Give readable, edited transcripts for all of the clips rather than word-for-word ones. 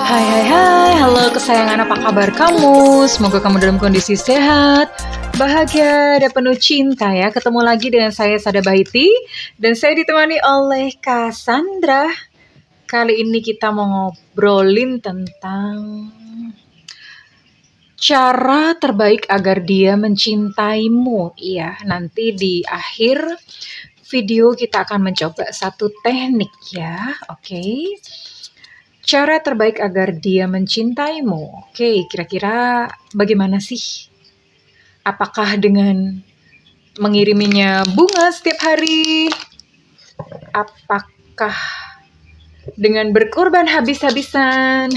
Hai hai hai, halo kesayangan, apa kabar kamu? Semoga kamu dalam kondisi sehat, bahagia, dan penuh cinta ya. Ketemu lagi dengan saya Sada Bahiti, dan saya ditemani oleh Cassandra. Kali ini kita mau ngobrolin tentang cara terbaik agar dia mencintaimu. Iya, nanti di akhir video kita akan mencoba satu teknik ya, oke? Cara terbaik agar dia mencintaimu. Oke, kira-kira bagaimana sih? Apakah dengan mengiriminya bunga setiap hari? Apakah dengan berkorban habis-habisan?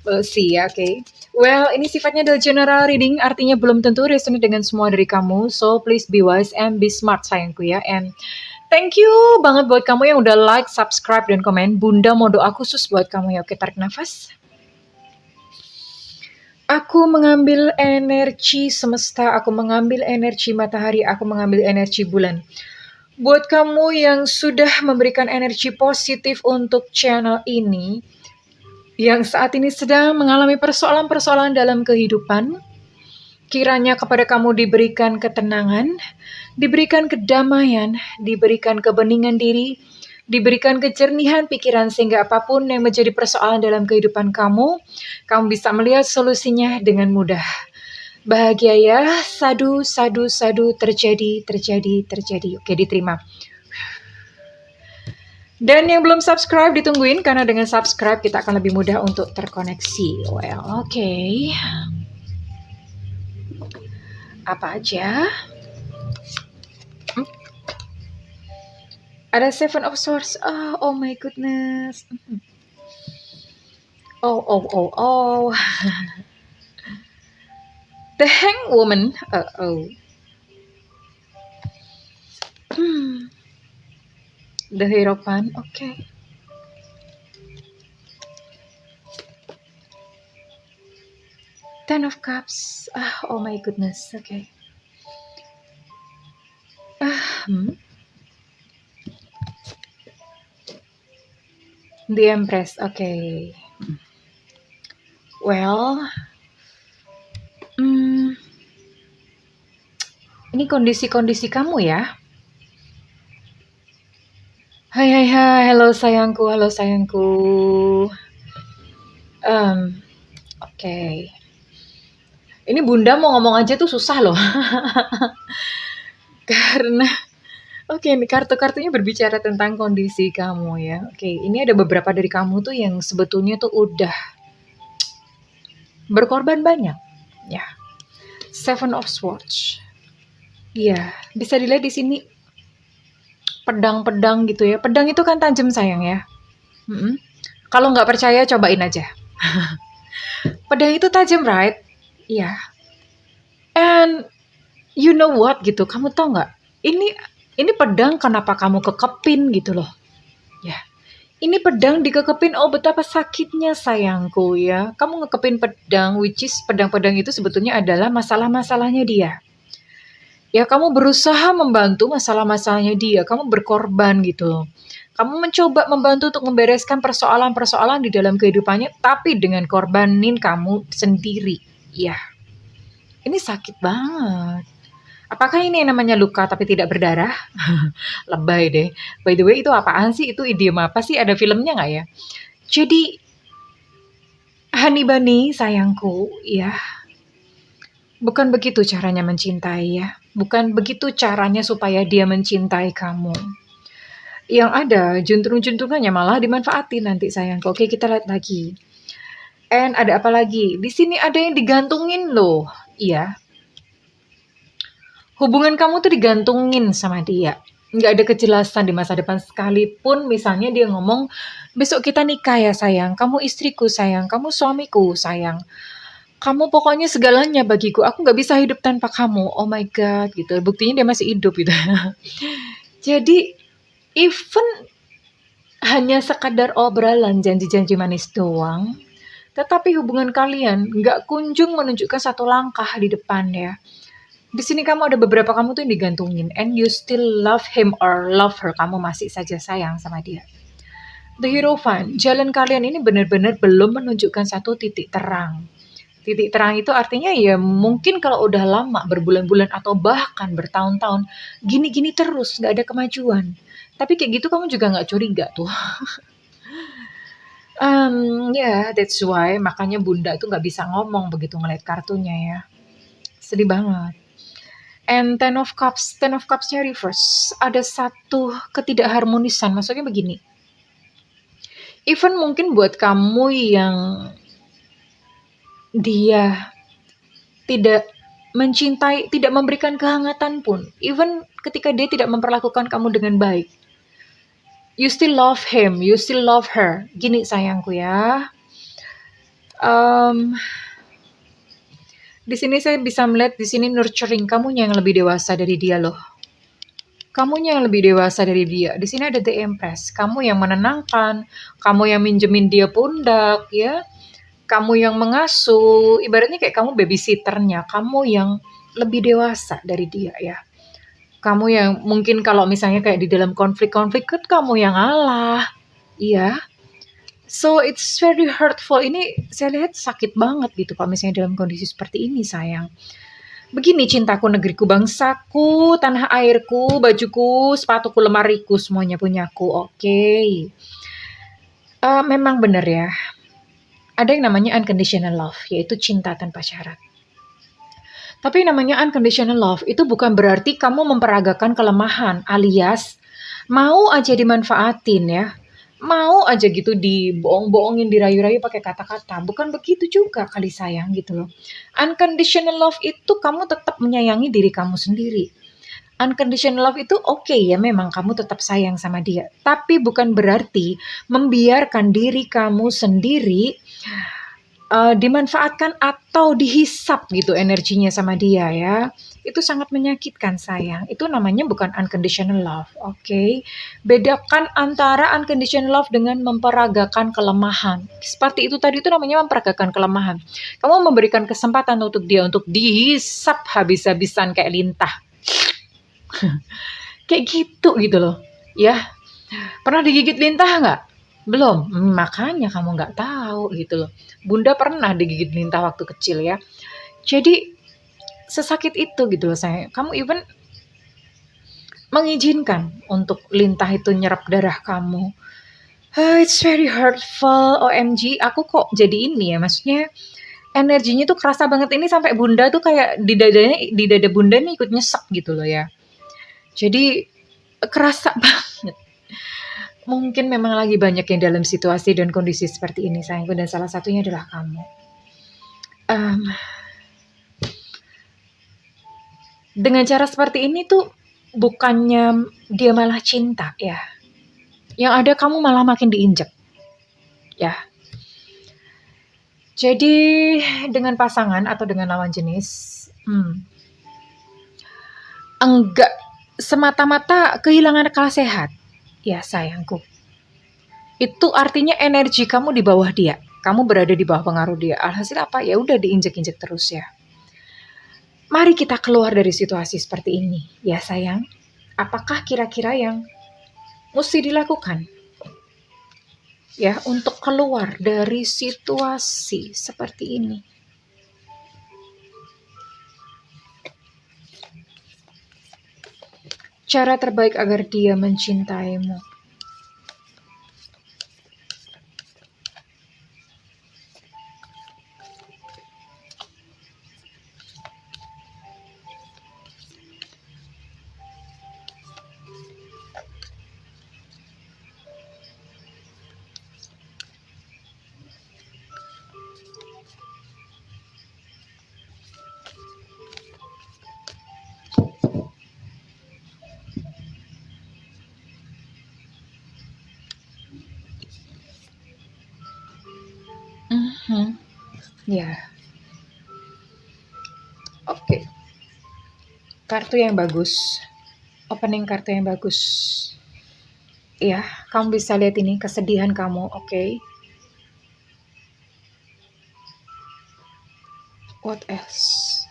We'll see ya, oke. Well, ini sifatnya adalah general reading, artinya belum tentu resonate dengan semua dari kamu. So, please be wise and be smart sayangku ya. And thank you banget buat kamu yang udah like, subscribe, dan komen. Bunda mau doa khusus buat kamu ya. Oke, tarik nafas. Aku mengambil energi semesta, aku mengambil energi matahari, aku mengambil energi bulan. Buat kamu yang sudah memberikan energi positif untuk channel ini, yang saat ini sedang mengalami persoalan-persoalan dalam kehidupan, kiranya kepada kamu diberikan ketenangan, diberikan kedamaian, diberikan kebeningan diri, diberikan kejernihan pikiran sehingga apapun yang menjadi persoalan dalam kehidupan kamu bisa melihat solusinya dengan mudah. Bahagia ya, sadu, sadu, sadu, terjadi, terjadi, terjadi. Oke, diterima. Dan yang belum subscribe ditungguin, karena dengan subscribe kita akan lebih mudah untuk terkoneksi. Well, oke. Apa aja? Ada Seven of Swords. Oh my goodness. Oh. The Hanged Woman. The Hierophant. Okay. Ten of Cups. Oh my goodness. Okay. The Empress. Okay. Well, ini kondisi-kondisi kamu ya. Hai, halo sayangku, Oke. Ini Bunda mau ngomong aja tuh susah loh. Karena ini kartu-kartunya berbicara tentang kondisi kamu ya. Oke, ini ada beberapa dari kamu tuh yang sebetulnya tuh udah berkorban banyak. Ya. Seven of Swords. Iya, bisa dilihat di sini pedang-pedang gitu ya. Pedang itu kan tajam sayang ya. Kalau nggak percaya cobain aja. Pedang itu tajam, right? Iya. And you know what gitu, kamu tau nggak? Ini pedang kenapa kamu kekepin gitu loh. Ya. Ini pedang dikekepin, oh betapa sakitnya sayangku ya. Kamu ngekepin pedang, which is pedang-pedang itu sebetulnya adalah masalah-masalahnya dia. Ya, kamu berusaha membantu masalah-masalahnya dia, kamu berkorban gitu loh. Kamu mencoba membantu untuk membereskan persoalan-persoalan di dalam kehidupannya, tapi dengan korbanin kamu sendiri. Ya, ini sakit banget. Apakah ini yang namanya luka tapi tidak berdarah? Lebay deh. By the way, itu apaan sih? Itu idiom apa sih? Ada filmnya nggak ya? Jadi, Honey Bunny, sayangku, ya, bukan begitu caranya mencintai ya. Bukan begitu caranya supaya dia mencintai kamu. Yang ada, juntrung-juntrungannya malah dimanfaatin nanti sayangku. Oke, kita lihat lagi. And ada apa lagi? Di sini ada yang digantungin loh. Iya. Hubungan kamu tuh digantungin sama dia. Nggak ada kejelasan di masa depan sekalipun. Misalnya dia ngomong, besok kita nikah ya sayang. Kamu istriku sayang. Kamu suamiku sayang. Kamu pokoknya segalanya bagiku. Aku nggak bisa hidup tanpa kamu. Oh my God, gitu. Buktinya dia masih hidup gitu. Jadi, even hanya sekadar obrolan janji-janji manis doang, tetapi hubungan kalian nggak kunjung menunjukkan satu langkah di depan ya. Di sini kamu ada beberapa kamu tuh yang digantungin, and you still love him or love her. Kamu masih saja sayang sama dia. The Hierophant, jalan kalian ini benar-benar belum menunjukkan satu titik terang. Titik terang itu artinya ya mungkin kalau udah lama, berbulan-bulan atau bahkan bertahun-tahun, gini-gini terus, nggak ada kemajuan. Tapi kayak gitu kamu juga nggak curiga tuh. Ya, that's why makanya Bunda tuh nggak bisa ngomong begitu ngeliat kartunya ya. Sedih banget. And Ten of Cups-nya reverse. Ada satu ketidakharmonisan. Maksudnya begini. Even mungkin buat kamu yang dia tidak mencintai, tidak memberikan kehangatan pun. Even ketika dia tidak memperlakukan kamu dengan baik. You still love him, you still love her. Gini sayangku ya. Um, di sini saya bisa melihat di sini nurturing kamunya yang lebih dewasa dari dia loh. Kamunya yang lebih dewasa dari dia. Di sini ada The Empress. Kamu yang menenangkan, kamu yang minjemin dia pundak, ya. Kamu yang mengasuh, ibaratnya kayak kamu babysitternya, kamu yang lebih dewasa dari dia ya. Kamu yang mungkin kalau misalnya kayak di dalam konflik-konflik kan kamu yang ngalah. Iya. So it's very hurtful. Ini saya lihat sakit banget gitu kalau misalnya dalam kondisi seperti ini sayang. Begini cintaku, negeriku, bangsaku, tanah airku, bajuku, sepatuku, lemariku, semuanya punyaku. Oke. Memang benar ya. Ada yang namanya unconditional love, yaitu cinta tanpa syarat. Tapi namanya unconditional love itu bukan berarti kamu memperagakan kelemahan, alias mau aja dimanfaatin ya. Mau aja gitu dibohong-bohongin, dirayu-rayu pakai kata-kata. Bukan begitu juga kali sayang gitu loh. Unconditional love itu kamu tetap menyayangi diri kamu sendiri. Unconditional love itu oke ya, memang kamu tetap sayang sama dia. Tapi bukan berarti membiarkan diri kamu sendiri dimanfaatkan atau dihisap gitu energinya sama dia ya. Itu sangat menyakitkan sayang. Itu namanya bukan unconditional love, oke? Bedakan antara unconditional love dengan memperagakan kelemahan. Seperti itu tadi itu namanya memperagakan kelemahan. Kamu memberikan kesempatan untuk dia untuk dihisap habis-habisan kayak lintah. Kayak gitu loh. Ya, pernah digigit lintah nggak? Belum, makanya kamu nggak tahu gitu loh. Bunda pernah digigit lintah waktu kecil ya. Jadi sesakit itu gitu loh saya. Kamu even mengizinkan untuk lintah itu nyerap darah kamu. It's very hurtful, OMG. Aku kok jadi ini ya, maksudnya energinya tuh kerasa banget ini sampai Bunda tuh kayak di dada Bunda nih ikut nyesek gitu loh ya. Jadi kerasa banget. Mungkin memang lagi banyak yang dalam situasi dan kondisi seperti ini sayangku, dan salah satunya adalah kamu. Dengan cara seperti ini tuh bukannya dia malah cinta ya. Yang ada kamu malah makin diinjak. Ya. Jadi dengan pasangan atau dengan lawan jenis, enggak semata-mata kehilangan akal sehat. Ya sayangku. Itu artinya energi kamu di bawah dia. Kamu berada di bawah pengaruh dia. Alhasil apa? Ya udah diinjek-injek terus ya. Mari kita keluar dari situasi seperti ini, ya sayang. Apakah kira-kira yang mesti dilakukan? Ya, untuk keluar dari situasi seperti ini. Cara terbaik agar dia mencintaimu. Ya. Oke. Kartu yang bagus. Opening kartu yang bagus. Ya, kamu bisa lihat ini kesedihan kamu, oke? What else?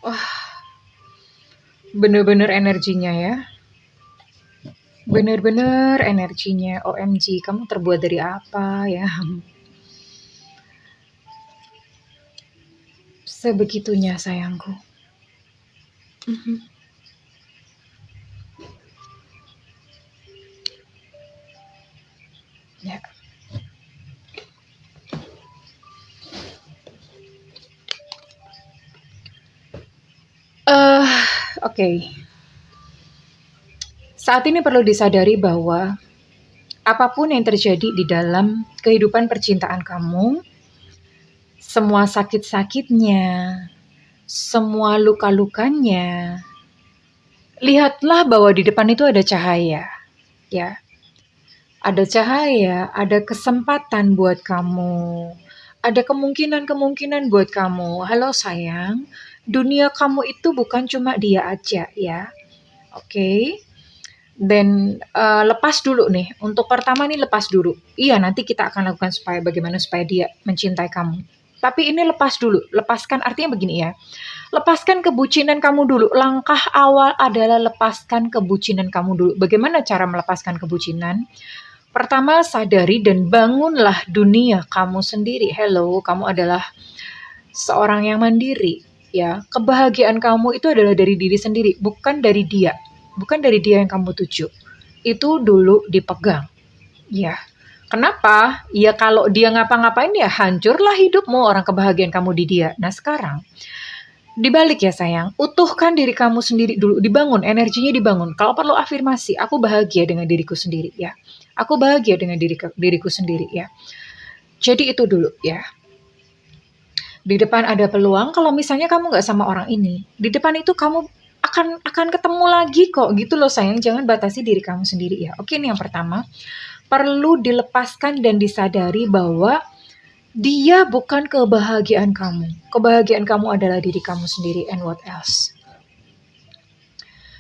Wah, Bener-bener energinya ya. Bener-bener energinya. OMG, kamu terbuat dari apa ya? Sebegitunya sayangku. Mhm. Ya. Eh, oke. Saat ini perlu disadari bahwa apapun yang terjadi di dalam kehidupan percintaan kamu, semua sakit-sakitnya, semua luka-lukanya, lihatlah bahwa di depan itu ada cahaya, ya. Ada cahaya, ada kesempatan buat kamu. Ada kemungkinan-kemungkinan buat kamu. Halo sayang, dunia kamu itu bukan cuma dia aja ya. Oke. Dan lepas dulu nih. Untuk pertama nih lepas dulu. Iya, nanti kita akan lakukan bagaimana supaya dia mencintai kamu. Tapi ini lepas dulu. Lepaskan artinya begini ya. Lepaskan kebucinan kamu dulu. Langkah awal adalah lepaskan kebucinan kamu dulu. Bagaimana cara melepaskan kebucinan? Pertama, sadari dan bangunlah dunia kamu sendiri. Hello, kamu adalah seorang yang mandiri. Ya, kebahagiaan kamu itu adalah dari diri sendiri, bukan dari dia. Bukan dari dia yang kamu tuju. Itu dulu dipegang. Ya. Kenapa? Ya kalau dia ngapa-ngapain ya hancurlah hidupmu, orang kebahagiaan kamu di dia. Nah sekarang, dibalik ya sayang, utuhkan diri kamu sendiri dulu, dibangun, energinya dibangun. Kalau perlu afirmasi, aku bahagia dengan diriku sendiri ya. Aku bahagia dengan diriku sendiri ya. Jadi itu dulu ya. Di depan ada peluang, kalau misalnya kamu nggak sama orang ini, di depan itu kamu akan ketemu lagi kok gitu loh sayang. Jangan batasi diri kamu sendiri ya. Oke, ini yang pertama. Perlu dilepaskan dan disadari bahwa dia bukan kebahagiaan kamu. Kebahagiaan kamu adalah diri kamu sendiri, and what else?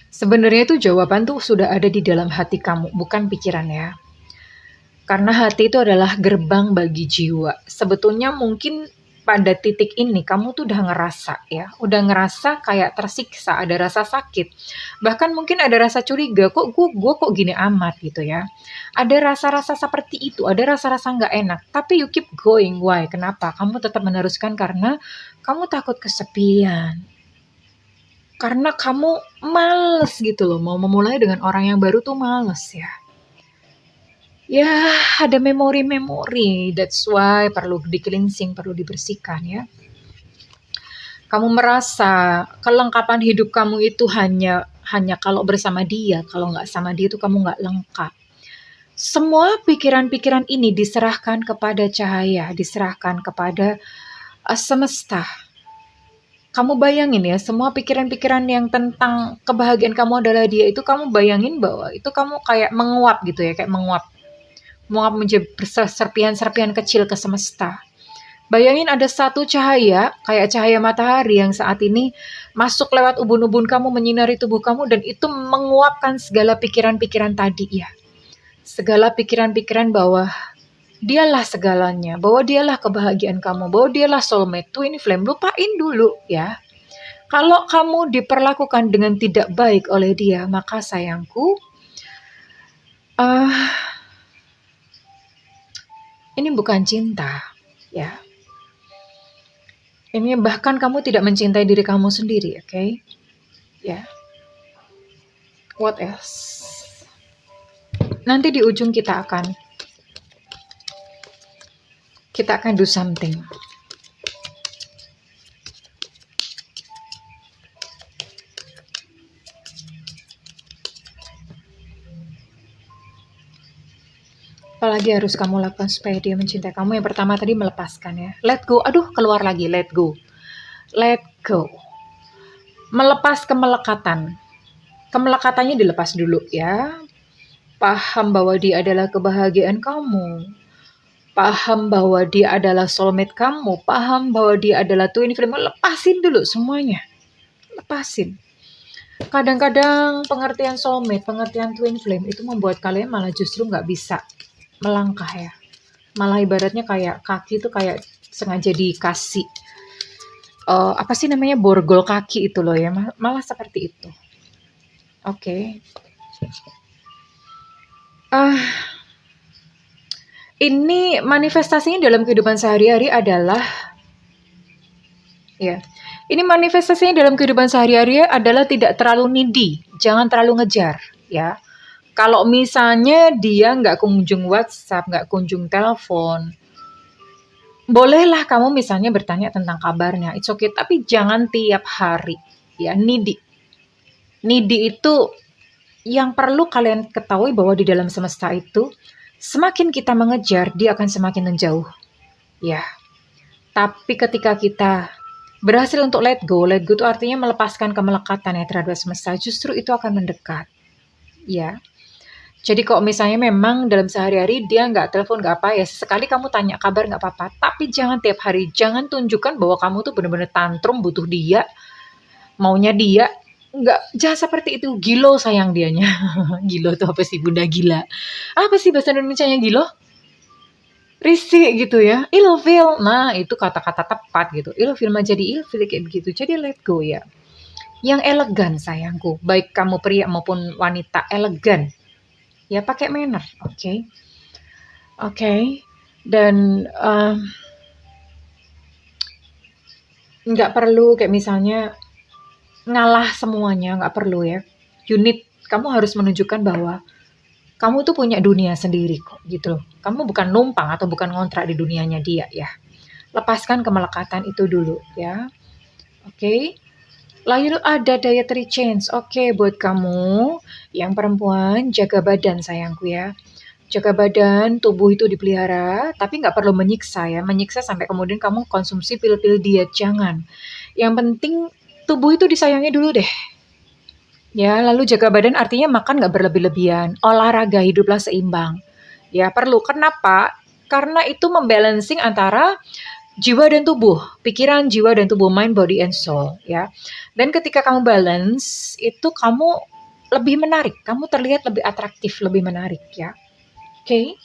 Sebenarnya itu jawaban tuh sudah ada di dalam hati kamu, bukan pikiran ya. Karena hati itu adalah gerbang bagi jiwa. Sebetulnya mungkin pada titik ini kamu tuh udah ngerasa ya, udah ngerasa kayak tersiksa, ada rasa sakit. Bahkan mungkin ada rasa curiga, kok gue kok gini amat gitu ya. Ada rasa-rasa seperti itu, ada rasa-rasa nggak enak. Tapi you keep going, why? Kenapa? Kamu tetap meneruskan karena kamu takut kesepian. Karena kamu males gitu loh, mau memulai dengan orang yang baru tuh males ya. Ya, ada memori-memori, that's why perlu di-cleansing, perlu dibersihkan ya. Kamu merasa kelengkapan hidup kamu itu hanya kalau bersama dia, kalau nggak sama dia itu kamu nggak lengkap. Semua pikiran-pikiran ini diserahkan kepada cahaya, diserahkan kepada semesta. Kamu bayangin ya, semua pikiran-pikiran yang tentang kebahagiaan kamu adalah dia itu kamu bayangin bahwa itu kamu kayak menguap gitu ya, kayak menguap menjadi serpian-serpian kecil ke semesta. Bayangin ada satu cahaya, kayak cahaya matahari yang saat ini masuk lewat ubun-ubun kamu, menyinari tubuh kamu, dan itu menguapkan segala pikiran-pikiran tadi ya. Segala pikiran-pikiran bahwa dialah segalanya, bahwa dialah kebahagiaan kamu, bahwa dialah soulmate, twin flame. Lupain dulu ya. Kalau kamu diperlakukan dengan tidak baik oleh dia, maka sayangku, ini bukan cinta, ya. Ini bahkan kamu tidak mencintai diri kamu sendiri, oke? Okay? Ya. What else? Nanti di ujung kita akan do something. Apalagi harus kamu lakukan supaya dia mencintai kamu? Yang pertama tadi melepaskan ya. Let go. Aduh, keluar lagi. Let go. Let go. Melepas kemelekatan. Kemelekatannya dilepas dulu ya. Paham bahwa dia adalah kebahagiaan kamu. Paham bahwa dia adalah soulmate kamu. Paham bahwa dia adalah twin flame. Lepasin dulu semuanya. Lepasin. Kadang-kadang pengertian soulmate, pengertian twin flame itu membuat kalian malah justru nggak bisa melangkah ya. Malah ibaratnya kayak kaki itu kayak sengaja dikasih apa sih namanya, borgol kaki itu loh ya, malah seperti itu. Oke. Ah, ini manifestasinya dalam kehidupan sehari-hari adalah ya. Ini manifestasinya dalam kehidupan sehari-hari adalah tidak terlalu needy, jangan terlalu ngejar, ya. Kalau misalnya dia nggak kunjung WhatsApp, nggak kunjung telepon, bolehlah kamu misalnya bertanya tentang kabarnya, it's okay, tapi jangan tiap hari, ya. Needy. Needy itu yang perlu kalian ketahui bahwa di dalam semesta itu, semakin kita mengejar, dia akan semakin menjauh, ya. Tapi ketika kita berhasil untuk let go itu artinya melepaskan kemelekatan ya terhadap semesta, justru itu akan mendekat, ya. Jadi kalau misalnya memang dalam sehari-hari dia nggak telepon, nggak apa, ya sesekali kamu tanya kabar nggak apa-apa, tapi jangan tiap hari. Jangan tunjukkan bahwa kamu tuh benar-benar tantrum butuh dia, maunya dia. Nggak, jangan seperti itu. Gilo sayang dianya. Gilo tuh apa sih, bunda gila? Apa sih bahasa Indonesianya gilo? Risih gitu ya. Ilfil. Nah, itu kata-kata tepat gitu. Ilfil mah jadi ilfil kayak begitu. Jadi let go ya. Yang elegan sayangku. Baik kamu pria maupun wanita, elegan. Ya pakai manner, oke. Oke. Dan nggak perlu kayak misalnya ngalah semuanya, nggak perlu ya. Kamu harus menunjukkan bahwa kamu tuh punya dunia sendiri kok gitu loh. Kamu bukan numpang atau bukan ngontrak di dunianya dia ya. Lepaskan kemelekatan itu dulu ya. Oke. Lalu ada dietary change. Oke, buat kamu yang perempuan, jaga badan sayangku ya. Jaga badan, tubuh itu dipelihara, tapi nggak perlu menyiksa ya. Menyiksa sampai kemudian kamu konsumsi pil-pil diet, jangan. Yang penting tubuh itu disayangi dulu deh. Ya, lalu jaga badan artinya makan nggak berlebih-lebihan, olahraga, hiduplah seimbang. Ya, perlu. Kenapa? Karena itu membalancing antara jiwa dan tubuh, pikiran, jiwa dan tubuh, mind, body, and soul, ya. Dan ketika kamu balance, itu kamu lebih menarik, kamu terlihat lebih atraktif, lebih menarik, ya. Oke.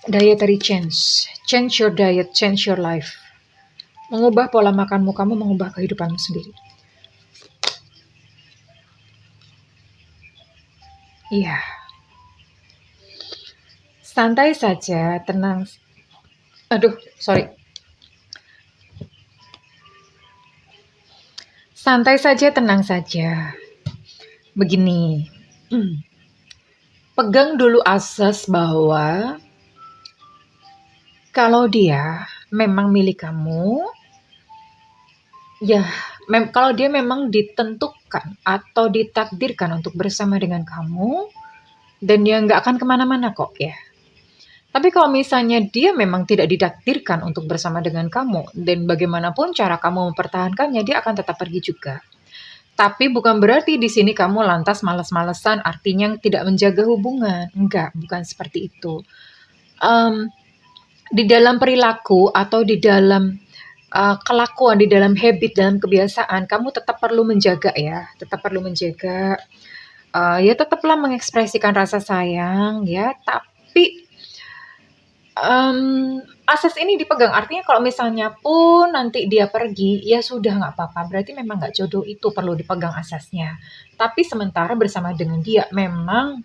Dietary change. Change your diet, change your life. Mengubah pola makanmu, kamu mengubah kehidupanmu sendiri. Iya. Santai saja, tenang. Aduh, sorry. Santai saja, tenang saja. Begini. Pegang dulu asas bahwa kalau dia memang milik kamu, ya, kalau dia memang ditentukan atau ditakdirkan untuk bersama dengan kamu, dan dia nggak akan kemana-mana kok ya. Tapi kalau misalnya dia memang tidak ditakdirkan untuk bersama dengan kamu, dan bagaimanapun cara kamu mempertahankannya, dia akan tetap pergi juga. Tapi bukan berarti di sini kamu lantas malas-malesan, artinya tidak menjaga hubungan. Enggak, bukan seperti itu. Di dalam perilaku atau di dalam kelakuan, di dalam habit, dalam kebiasaan, kamu tetap perlu menjaga ya, tetap perlu menjaga. Ya tetaplah mengekspresikan rasa sayang ya, tapi asas ini dipegang. Artinya kalau misalnya pun nanti dia pergi, ya sudah nggak apa-apa. Berarti memang nggak jodoh itu perlu dipegang asasnya. Tapi sementara bersama dengan dia, memang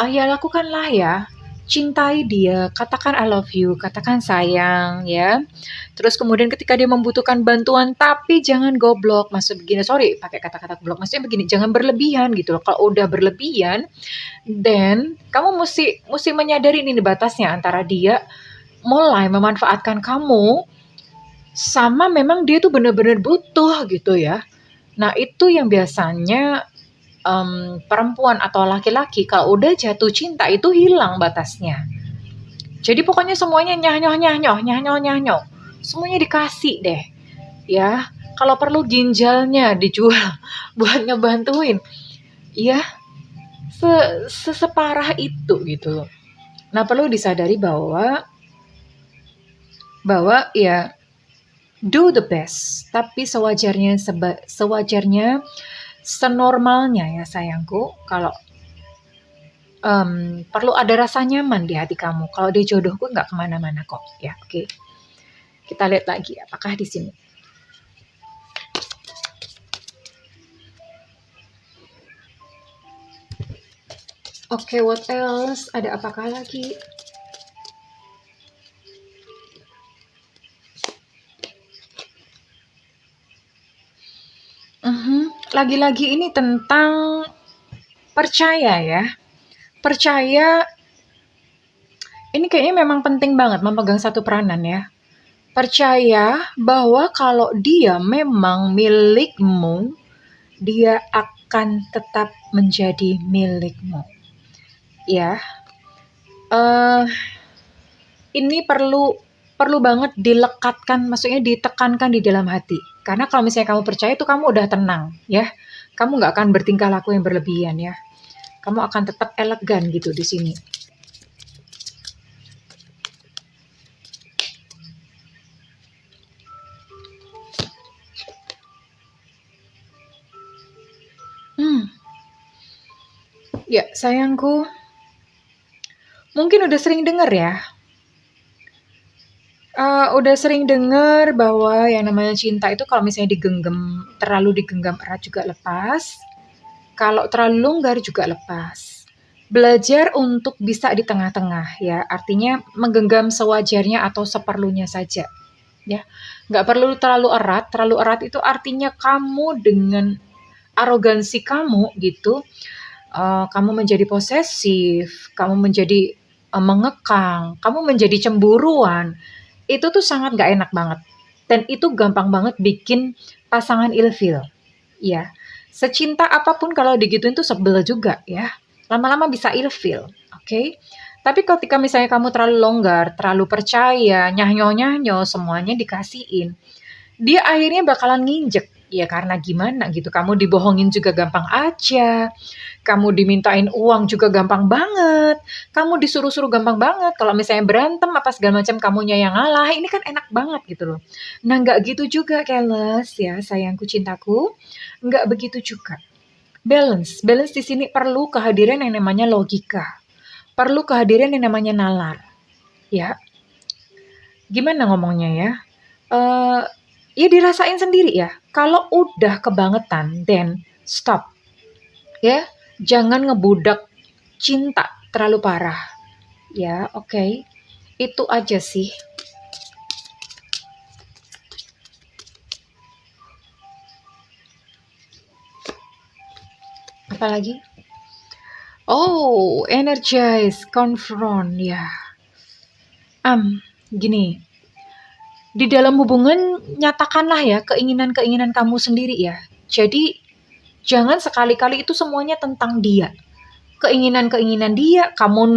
ya lakukanlah ya. Cintai dia, katakan I love you, katakan sayang ya. Terus kemudian ketika dia membutuhkan bantuan, tapi jangan goblok. Maksud begini, sorry pakai kata-kata goblok. Maksudnya begini, jangan berlebihan gitu loh. Kalau udah berlebihan, then kamu mesti menyadari ini batasnya antara dia mulai memanfaatkan kamu sama memang dia tuh benar-benar butuh gitu ya. Nah itu yang biasanya perempuan atau laki-laki kalau udah jatuh cinta itu hilang batasnya. Jadi pokoknya semuanya nyah-nyoh, semuanya dikasih deh, ya. Kalau perlu ginjalnya dijual buat ngebantuin, ya. Separah itu gitu. Nah perlu disadari bahwa ya do the best, tapi sewajarnya, senormalnya ya sayangku. Kalau perlu ada rasa nyaman di hati kamu. Kalau dia jodohku nggak kemana-mana kok ya. Oke. Kita lihat lagi apakah di sini. Oke, what else? Ada apakah lagi? Lagi-lagi ini tentang percaya ya. Percaya ini kayaknya memang penting banget memegang satu peranan ya. Percaya bahwa kalau dia memang milikmu, dia akan tetap menjadi milikmu. Ya, eh ini perlu banget dilekatkan, maksudnya ditekankan di dalam hati. Karena kalau misalnya kamu percaya itu kamu udah tenang, ya. Kamu nggak akan bertingkah laku yang berlebihan, ya. Kamu akan tetap elegan gitu di sini. Ya, sayangku, mungkin udah sering dengar ya. Udah sering dengar bahwa yang namanya cinta itu kalau misalnya terlalu digenggam erat juga lepas. Kalau terlalu longgar juga lepas. Belajar untuk bisa di tengah-tengah ya, artinya menggenggam sewajarnya atau seperlunya saja. Ya, nggak perlu terlalu erat itu artinya kamu dengan arogansi kamu gitu, kamu menjadi posesif, kamu menjadi mengekang, kamu menjadi cemburuan, itu tuh sangat nggak enak banget. Dan itu gampang banget bikin pasangan ilfeel. Ya, secinta apapun kalau digituin tuh sebel juga ya. Lama-lama bisa ilfeel, oke? Tapi ketika misalnya kamu terlalu longgar, terlalu percaya, nyahnyo-nyahnyo, semuanya dikasihin, dia akhirnya bakalan nginjek. Ya karena gimana gitu, kamu dibohongin juga gampang aja, kamu dimintain uang juga gampang banget, kamu disuruh-suruh gampang banget. Kalau misalnya berantem apa segala macam kamunya yang ngalah, ini kan enak banget gitu loh. Nah nggak gitu juga Keles ya sayangku cintaku, nggak begitu juga. Balance di sini perlu kehadiran yang namanya logika, perlu kehadiran yang namanya nalar. Ya, gimana ngomongnya ya? Eh ya dirasain sendiri ya. Kalau udah kebangetan, then stop. Ya, jangan ngebudak cinta terlalu parah. Ya, oke. Itu aja sih. Apalagi? Oh, energize, confront, ya. Gini. Di dalam hubungan nyatakanlah ya keinginan-keinginan kamu sendiri ya. Jadi jangan sekali-kali itu semuanya tentang dia. Keinginan-keinginan dia, kamu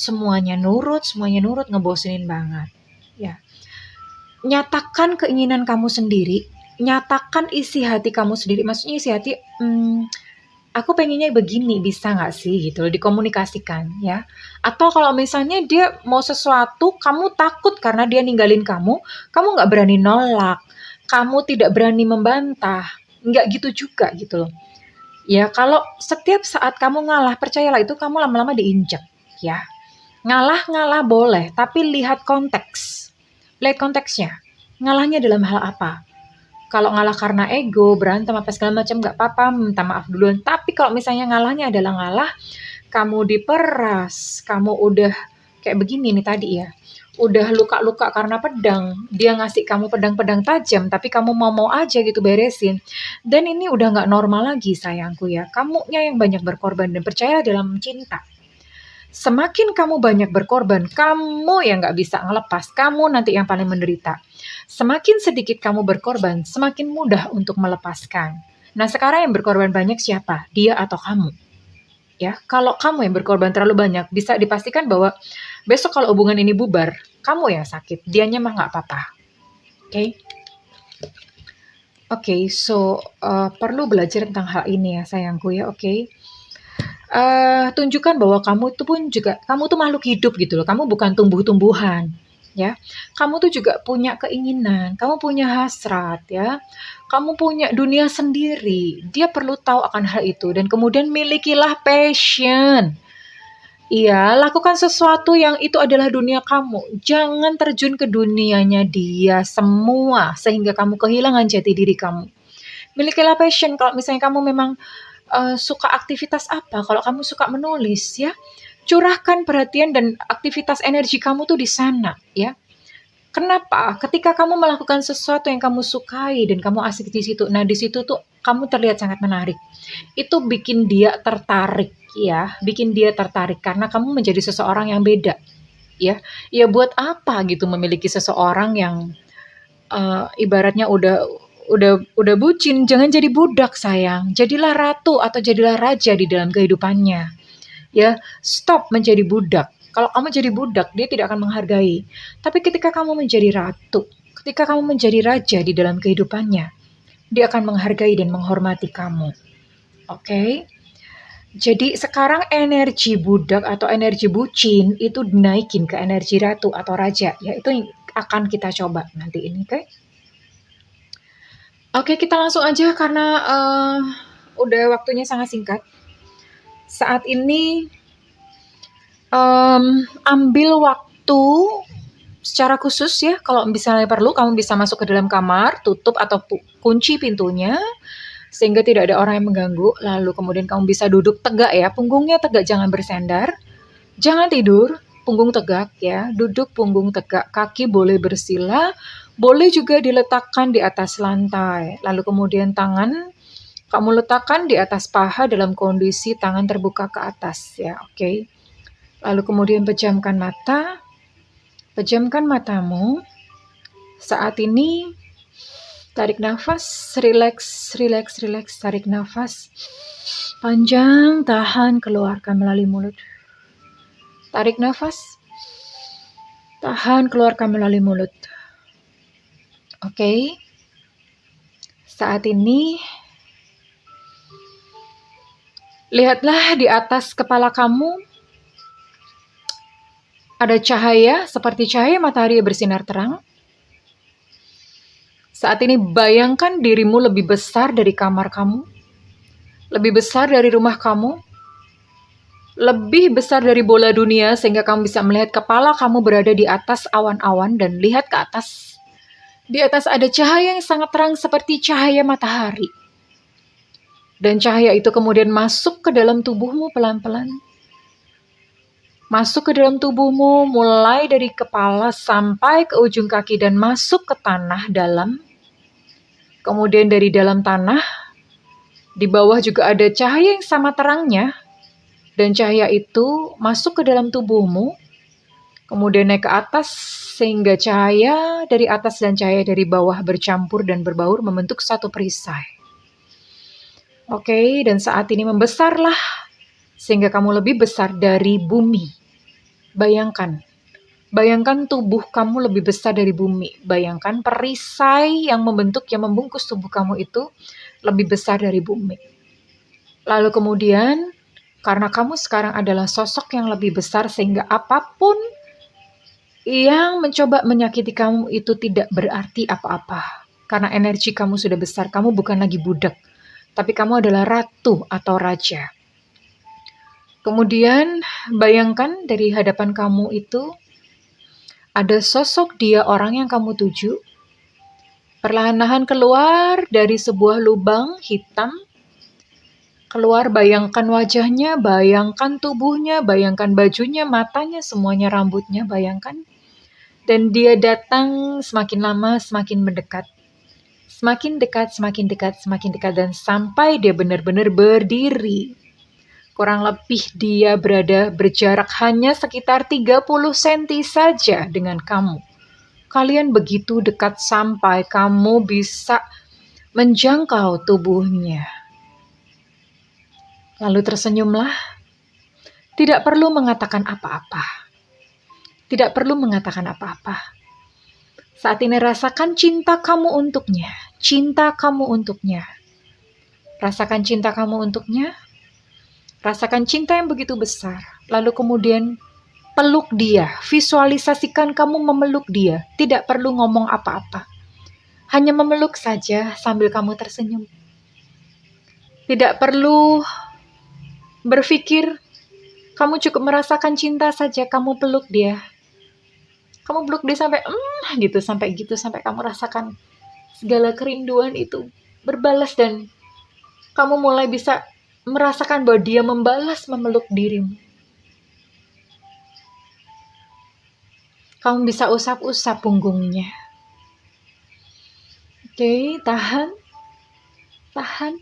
semuanya nurut, ngebosenin banget. Ya. Nyatakan keinginan kamu sendiri, nyatakan isi hati kamu sendiri. Maksudnya isi hati, aku pengennya begini, bisa nggak sih gitu, dikomunikasikan ya. Atau kalau misalnya dia mau sesuatu, kamu takut karena dia ninggalin kamu nggak berani nolak, kamu tidak berani membantah, nggak gitu juga gitu loh. Ya kalau setiap saat kamu ngalah, percayalah itu kamu lama-lama diinjak ya. Ngalah-ngalah boleh, tapi lihat konteks. Lihat konteksnya. Ngalahnya dalam hal apa? Kalau ngalah karena ego, berantem apa segala macam nggak apa-apa, minta maaf duluan. Tapi kalau misalnya ngalahnya adalah ngalah, kamu diperas, kamu udah kayak begini nih tadi ya, udah luka-luka karena pedang, dia ngasih kamu pedang-pedang tajam, tapi kamu mau-mau aja gitu beresin. Dan ini udah nggak normal lagi sayangku ya, kamunya yang banyak berkorban dan percaya dalam cinta. Semakin kamu banyak berkorban, kamu yang nggak bisa ngelepas, kamu nanti yang paling menderita. Semakin sedikit kamu berkorban, semakin mudah untuk melepaskan. Nah sekarang yang berkorban banyak siapa? Dia atau kamu? Ya, kalau kamu yang berkorban terlalu banyak, bisa dipastikan bahwa besok kalau hubungan ini bubar, kamu yang sakit, dianya mah nggak apa-apa. Oke? Oke, so perlu belajar tentang hal ini ya sayangku ya, oke? Tunjukkan bahwa kamu itu pun juga kamu tuh makhluk hidup gitu loh, kamu bukan tumbuh-tumbuhan, ya. Kamu tuh juga punya keinginan, kamu punya hasrat ya, kamu punya dunia sendiri. Dia perlu tahu akan hal itu dan kemudian milikilah passion. Iya, lakukan sesuatu yang itu adalah dunia kamu. Jangan terjun ke dunianya dia semua sehingga kamu kehilangan jati diri kamu. Milikilah passion kalau misalnya kamu memang suka aktivitas apa. Kalau kamu suka menulis ya, curahkan perhatian dan aktivitas energi kamu tuh di sana ya. Kenapa? Ketika kamu melakukan sesuatu yang kamu sukai dan kamu asik di situ, nah di situ tuh kamu terlihat sangat menarik. Itu bikin dia tertarik ya, bikin dia tertarik karena kamu menjadi seseorang yang beda ya. Ya buat apa gitu memiliki seseorang yang ibaratnya udah bucin, jangan jadi budak sayang. Jadilah ratu atau jadilah raja di dalam kehidupannya. Ya, stop menjadi budak. Kalau kamu jadi budak, dia tidak akan menghargai. Tapi ketika kamu menjadi ratu, ketika kamu menjadi raja di dalam kehidupannya, dia akan menghargai dan menghormati kamu. Oke? Jadi sekarang energi budak atau energi bucin itu dinaikin ke energi ratu atau raja. Ya, itu yang akan kita coba nanti ini, oke? Oke, kita langsung aja karena udah waktunya sangat singkat. Saat ini ambil waktu secara khusus ya, kalau misalnya perlu kamu bisa masuk ke dalam kamar, tutup atau kunci pintunya sehingga tidak ada orang yang mengganggu. Lalu kemudian kamu bisa duduk tegak ya, punggungnya tegak, jangan bersandar. Jangan tidur, punggung tegak ya, duduk punggung tegak, kaki boleh bersila, boleh juga diletakkan di atas lantai. Lalu kemudian tangan kamu letakkan di atas paha dalam kondisi tangan terbuka ke atas ya, oke. Lalu kemudian pejamkan mata. Pejamkan matamu. Saat ini tarik nafas, relax, relax, relax, tarik nafas. Panjang, tahan, keluarkan melalui mulut. Tarik nafas. Tahan, keluarkan melalui mulut. Oke. Saat ini lihatlah di atas kepala kamu ada cahaya seperti cahaya matahari bersinar terang. Saat ini bayangkan dirimu lebih besar dari kamar kamu, lebih besar dari rumah kamu, lebih besar dari bola dunia sehingga kamu bisa melihat kepala kamu berada di atas awan-awan dan lihat ke atas. Di atas ada cahaya yang sangat terang seperti cahaya matahari. Dan cahaya itu kemudian masuk ke dalam tubuhmu pelan-pelan. Masuk ke dalam tubuhmu mulai dari kepala sampai ke ujung kaki dan masuk ke tanah dalam. Kemudian dari dalam tanah, di bawah juga ada cahaya yang sama terangnya. Dan cahaya itu masuk ke dalam tubuhmu. Kemudian naik ke atas sehingga cahaya dari atas dan cahaya dari bawah bercampur dan berbaur membentuk satu perisai. Oke, dan saat ini membesarlah sehingga kamu lebih besar dari bumi. Bayangkan tubuh kamu lebih besar dari bumi. Bayangkan perisai yang membungkus tubuh kamu itu lebih besar dari bumi. Lalu kemudian, karena kamu sekarang adalah sosok yang lebih besar sehingga apapun yang mencoba menyakiti kamu itu tidak berarti apa-apa. Karena energi kamu sudah besar, kamu bukan lagi budak, tapi kamu adalah ratu atau raja. Kemudian bayangkan dari hadapan kamu itu ada sosok dia orang yang kamu tuju. Perlahan-lahan keluar dari sebuah lubang hitam. Keluar, bayangkan wajahnya, bayangkan tubuhnya, bayangkan bajunya, matanya, semuanya, rambutnya, bayangkan. Dan dia datang semakin lama semakin mendekat. Semakin dekat, semakin dekat, semakin dekat. Dan sampai dia benar-benar berdiri. Kurang lebih dia berjarak hanya sekitar 30 cm saja dengan kamu. Kalian begitu dekat sampai kamu bisa menjangkau tubuhnya. Lalu tersenyumlah. Tidak perlu mengatakan apa-apa. Tidak perlu mengatakan apa-apa. Saat ini rasakan cinta kamu untuknya. Cinta kamu untuknya. Rasakan cinta kamu untuknya. Rasakan cinta yang begitu besar. Lalu kemudian peluk dia. Visualisasikan kamu memeluk dia. Tidak perlu ngomong apa-apa. Hanya memeluk saja sambil kamu tersenyum. Tidak perlu berpikir. Kamu cukup merasakan cinta saja. Kamu peluk dia. Kamu peluk dia sampai sampai kamu rasakan segala kerinduan itu berbalas dan kamu mulai bisa merasakan bahwa dia membalas memeluk dirimu. Kamu bisa usap-usap punggungnya. Oke, tahan. Tahan.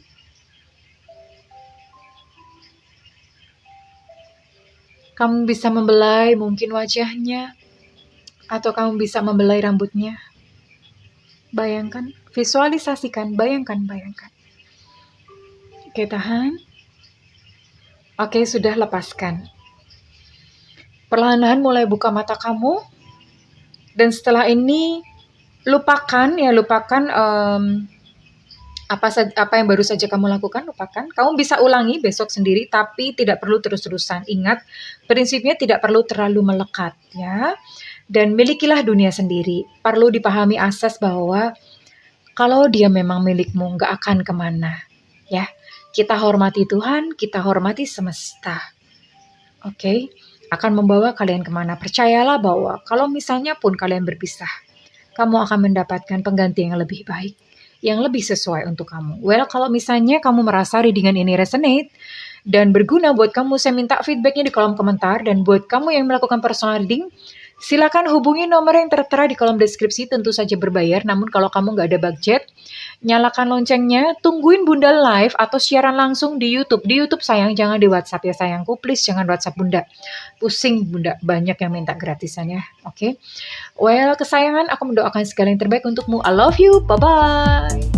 Kamu bisa membelai mungkin wajahnya. Atau kamu bisa membelai rambutnya. Bayangkan, visualisasikan, bayangkan. Oke, tahan. Oke, sudah, lepaskan. Perlahan-lahan mulai buka mata kamu. Dan setelah ini, lupakan apa yang baru saja kamu lakukan, lupakan. Kamu bisa ulangi besok sendiri, tapi tidak perlu terus-terusan. Ingat, prinsipnya tidak perlu terlalu melekat, ya. Dan milikilah dunia sendiri. Perlu dipahami asas bahwa kalau dia memang milikmu, nggak akan kemana, ya. Kita hormati Tuhan, kita hormati semesta. Oke? Akan membawa kalian kemana. Percayalah bahwa kalau misalnya pun kalian berpisah, kamu akan mendapatkan pengganti yang lebih baik, yang lebih sesuai untuk kamu. Well, kalau misalnya kamu merasa readingan ini resonate dan berguna buat kamu, saya minta feedbacknya di kolom komentar. Dan buat kamu yang melakukan personal reading, silakan hubungi nomor yang tertera di kolom deskripsi, tentu saja berbayar. Namun kalau kamu nggak ada budget, nyalakan loncengnya, tungguin Bunda live atau siaran langsung di YouTube. Di YouTube sayang, jangan di WhatsApp ya sayangku. Please jangan WhatsApp Bunda. Pusing Bunda, banyak yang minta gratisan ya. Oke. Well, kesayangan, aku mendoakan segala yang terbaik untukmu. I love you. Bye-bye.